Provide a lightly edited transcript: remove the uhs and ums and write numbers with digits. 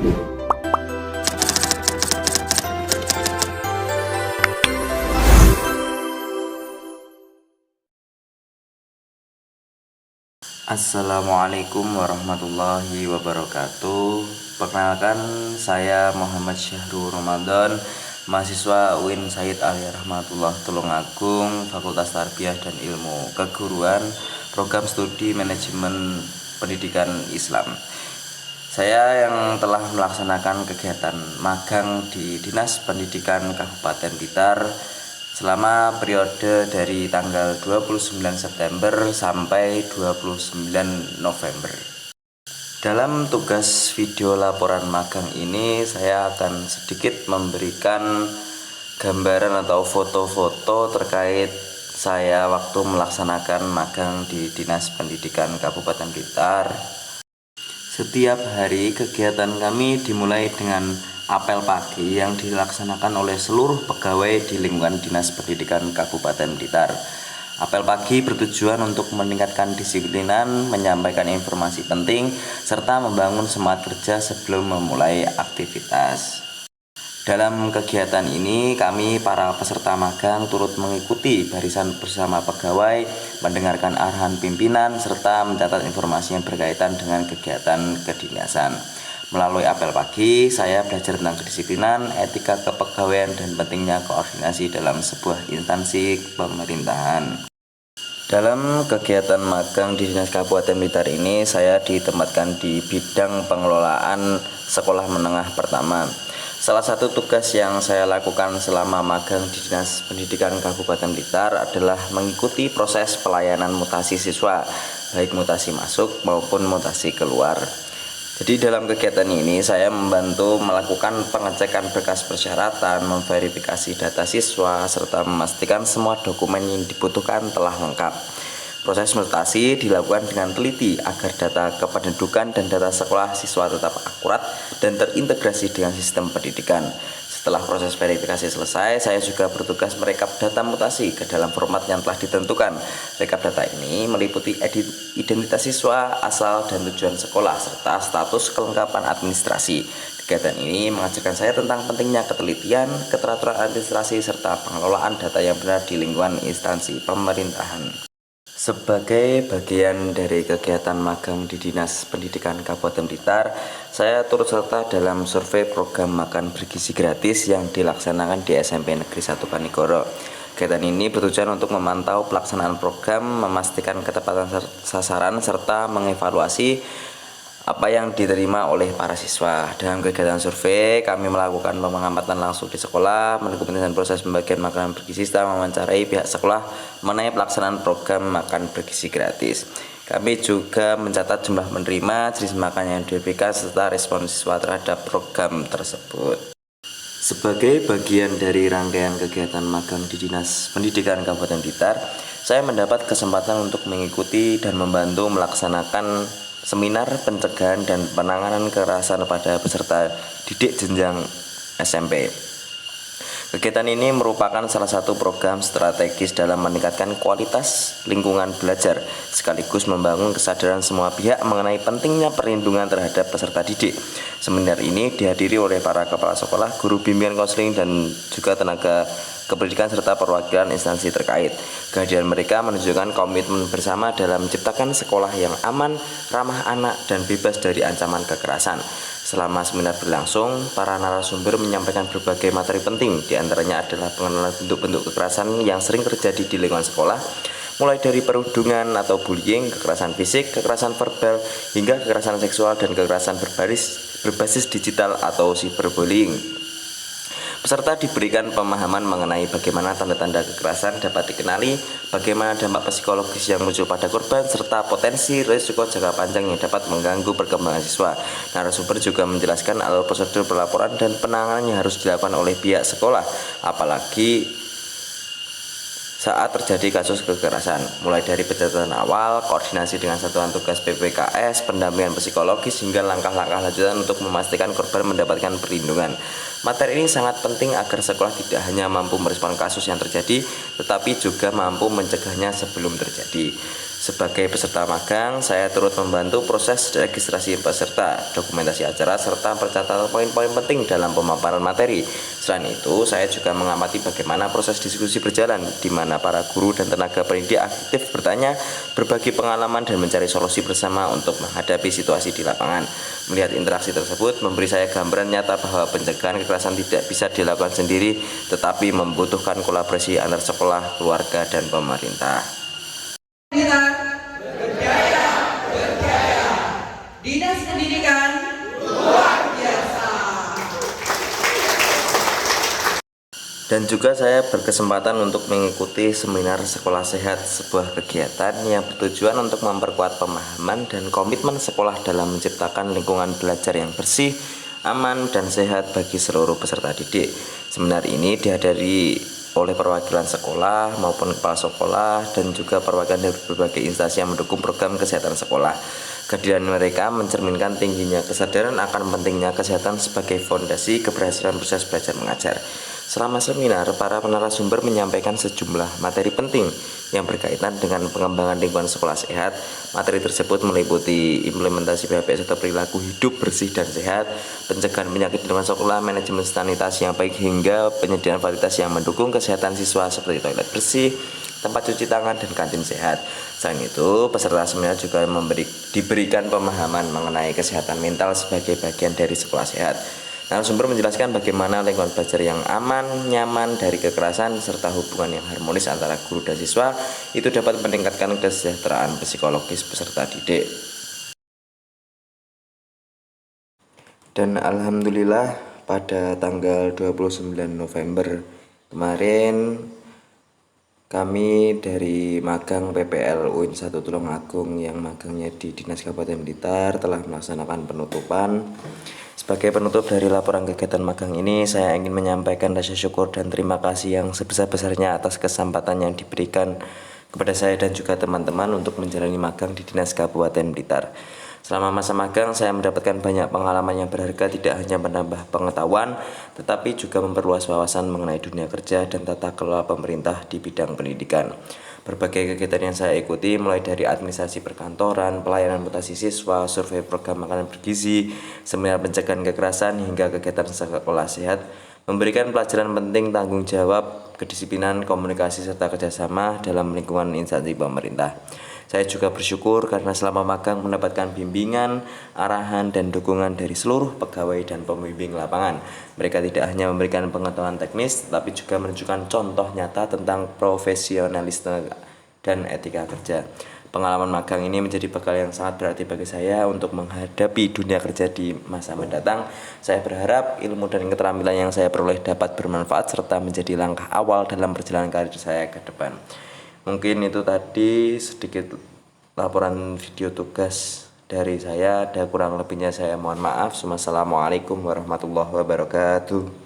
Assalamualaikum warahmatullahi wabarakatuh. Perkenalkan, saya Muhammad Syahrul Ramadan, mahasiswa UIN Said Ali Rahmatullah Tulungagung, Fakultas Tarbiyah dan Ilmu Keguruan, Program Studi Manajemen Pendidikan Islam. Saya yang telah melaksanakan kegiatan magang di Dinas Pendidikan Kabupaten Blitar selama periode dari tanggal 29 September sampai 29 November. Dalam tugas video laporan magang ini, saya akan sedikit memberikan gambaran atau foto-foto terkait saya waktu melaksanakan magang di Dinas Pendidikan Kabupaten Blitar. Setiap hari kegiatan kami dimulai dengan apel pagi yang dilaksanakan oleh seluruh pegawai di lingkungan Dinas Pendidikan Kabupaten Blitar. Apel pagi bertujuan untuk meningkatkan disiplinan, menyampaikan informasi penting, serta membangun semangat kerja sebelum memulai aktivitas. Dalam kegiatan ini, kami para peserta magang turut mengikuti barisan bersama pegawai, mendengarkan arahan pimpinan, serta mencatat informasi yang berkaitan dengan kegiatan kedinasan. Melalui apel pagi, saya belajar tentang kedisiplinan, etika kepegawaian, dan pentingnya koordinasi dalam sebuah instansi pemerintahan. Dalam kegiatan magang di Dinas Kabupaten Blitar ini, saya ditempatkan di bidang pengelolaan sekolah menengah pertama. Salah satu tugas yang saya lakukan selama magang di Dinas Pendidikan Kabupaten Blitar adalah mengikuti proses pelayanan mutasi siswa, baik mutasi masuk maupun mutasi keluar. Jadi dalam kegiatan ini saya membantu melakukan pengecekan berkas persyaratan, memverifikasi data siswa, serta memastikan semua dokumen yang dibutuhkan telah lengkap. Proses mutasi dilakukan dengan teliti agar data kependudukan dan data sekolah siswa tetap akurat dan terintegrasi dengan sistem pendidikan. Setelah proses verifikasi selesai, saya juga bertugas merekap data mutasi ke dalam format yang telah ditentukan. Rekap data ini meliputi identitas siswa, asal dan tujuan sekolah, serta status kelengkapan administrasi. Kegiatan ini mengajarkan saya tentang pentingnya ketelitian, keteraturan administrasi, serta pengelolaan data yang benar di lingkungan instansi pemerintahan. Sebagai bagian dari kegiatan magang di Dinas Pendidikan Kabupaten Blitar, saya turut serta dalam survei program makan bergizi gratis yang dilaksanakan di SMP Negeri 1 Panigoro. Kegiatan ini bertujuan untuk memantau pelaksanaan program, memastikan ketepatan sasaran, serta mengevaluasi apa yang diterima oleh para siswa. Dalam kegiatan survei, kami melakukan pengamatan langsung di sekolah, mendokumentasikan proses pembagian makanan bergizi, serta mewawancarai pihak sekolah mengenai pelaksanaan program makan bergizi gratis. Kami juga mencatat jumlah penerima, jenis makanan yang diberikan, serta respon siswa terhadap program tersebut. Sebagai bagian dari rangkaian kegiatan magang di Dinas Pendidikan Kabupaten Blitar, saya mendapat kesempatan untuk mengikuti dan membantu melaksanakan seminar pencegahan dan penanganan kekerasan pada peserta didik jenjang SMP. Kegiatan ini merupakan salah satu program strategis dalam meningkatkan kualitas lingkungan belajar, sekaligus membangun kesadaran semua pihak mengenai pentingnya perlindungan terhadap peserta didik. Seminar ini dihadiri oleh para kepala sekolah, guru bimbingan konseling, dan juga tenaga kependidikan serta perwakilan instansi terkait. Kehadiran mereka menunjukkan komitmen bersama dalam menciptakan sekolah yang aman, ramah anak, dan bebas dari ancaman kekerasan. Selama seminar berlangsung, para narasumber menyampaikan berbagai materi penting, diantaranya adalah pengenalan bentuk-bentuk kekerasan yang sering terjadi di lingkungan sekolah, mulai dari perundungan atau bullying, kekerasan fisik, kekerasan verbal, hingga kekerasan seksual dan kekerasan berbasis digital atau cyberbullying. Peserta diberikan pemahaman mengenai bagaimana tanda-tanda kekerasan dapat dikenali, bagaimana dampak psikologis yang muncul pada korban, serta potensi risiko jangka panjang yang dapat mengganggu perkembangan siswa. Narasumber juga menjelaskan alur prosedur pelaporan dan penanganan yang harus dilakukan oleh pihak sekolah, apalagi saat terjadi kasus kekerasan, mulai dari pencatatan awal, koordinasi dengan satuan tugas PPKS, pendampingan psikologis, hingga langkah-langkah lanjutan untuk memastikan korban mendapatkan perlindungan. Materi ini sangat penting agar sekolah tidak hanya mampu merespon kasus yang terjadi, tetapi juga mampu mencegahnya sebelum terjadi. Sebagai peserta magang, saya turut membantu proses registrasi peserta, dokumentasi acara, serta pencatatan poin-poin penting dalam pemaparan materi. Selain itu, saya juga mengamati bagaimana proses diskusi berjalan, di mana para guru dan tenaga pendidik aktif bertanya, berbagi pengalaman, dan mencari solusi bersama untuk menghadapi situasi di lapangan. Melihat interaksi tersebut, memberi saya gambaran nyata bahwa pencegahan kekerasan tidak bisa dilakukan sendiri, tetapi membutuhkan kolaborasi antar sekolah, keluarga, dan pemerintah. Dinas Pendidikan luar biasa. Dan juga saya berkesempatan untuk mengikuti seminar Sekolah Sehat, sebuah kegiatan yang bertujuan untuk memperkuat pemahaman dan komitmen sekolah dalam menciptakan lingkungan belajar yang bersih, aman, dan sehat bagi seluruh peserta didik. Seminar ini dihadiri oleh perwakilan sekolah maupun kepala sekolah dan juga perwakilan dari berbagai instansi yang mendukung program kesehatan sekolah. Kehadiran mereka mencerminkan tingginya kesadaran akan pentingnya kesehatan sebagai fondasi keberhasilan proses belajar mengajar. Selama seminar, para narasumber menyampaikan sejumlah materi penting yang berkaitan dengan pengembangan lingkungan sekolah sehat. Materi tersebut meliputi implementasi BHPS atau perilaku hidup bersih dan sehat, pencegahan penyakit di lingkungan sekolah, manajemen sanitasi yang baik, hingga penyediaan fasilitas yang mendukung kesehatan siswa seperti toilet bersih, tempat cuci tangan, dan kantin sehat. Selain itu, peserta seminar juga diberikan pemahaman mengenai kesehatan mental sebagai bagian dari sekolah sehat. Narasumber menjelaskan bagaimana lingkungan belajar yang aman, nyaman dari kekerasan, serta hubungan yang harmonis antara guru dan siswa itu dapat meningkatkan kesejahteraan psikologis peserta didik. Dan alhamdulillah pada tanggal 29 November kemarin kami dari magang PPL UIN 1 Tulungagung yang magangnya di Dinas Kabupaten Blitar telah melaksanakan penutupan. Sebagai penutup dari laporan kegiatan magang ini, saya ingin menyampaikan rasa syukur dan terima kasih yang sebesar-besarnya atas kesempatan yang diberikan kepada saya dan juga teman-teman untuk menjalani magang di Dinas Kabupaten Blitar. Selama masa magang, saya mendapatkan banyak pengalaman yang berharga, tidak hanya menambah pengetahuan, tetapi juga memperluas wawasan mengenai dunia kerja dan tata kelola pemerintah di bidang pendidikan. Berbagai kegiatan yang saya ikuti, mulai dari administrasi perkantoran, pelayanan mutasi siswa, survei program makanan bergizi, seminar pencegahan kekerasan, hingga kegiatan sekolah sehat, memberikan pelajaran penting tanggung jawab, kedisiplinan, komunikasi, serta kerjasama dalam lingkungan instansi pemerintah. Saya juga bersyukur karena selama magang mendapatkan bimbingan, arahan, dan dukungan dari seluruh pegawai dan pembimbing lapangan. Mereka tidak hanya memberikan pengetahuan teknis, tetapi juga menunjukkan contoh nyata tentang profesionalisme dan etika kerja. Pengalaman magang ini menjadi bekal yang sangat berarti bagi saya untuk menghadapi dunia kerja di masa mendatang. Saya berharap ilmu dan keterampilan yang saya peroleh dapat bermanfaat serta menjadi langkah awal dalam perjalanan karir saya ke depan. Mungkin itu tadi sedikit laporan video tugas dari saya. Ada kurang lebihnya saya mohon maaf. Wassalamualaikum warahmatullahi wabarakatuh.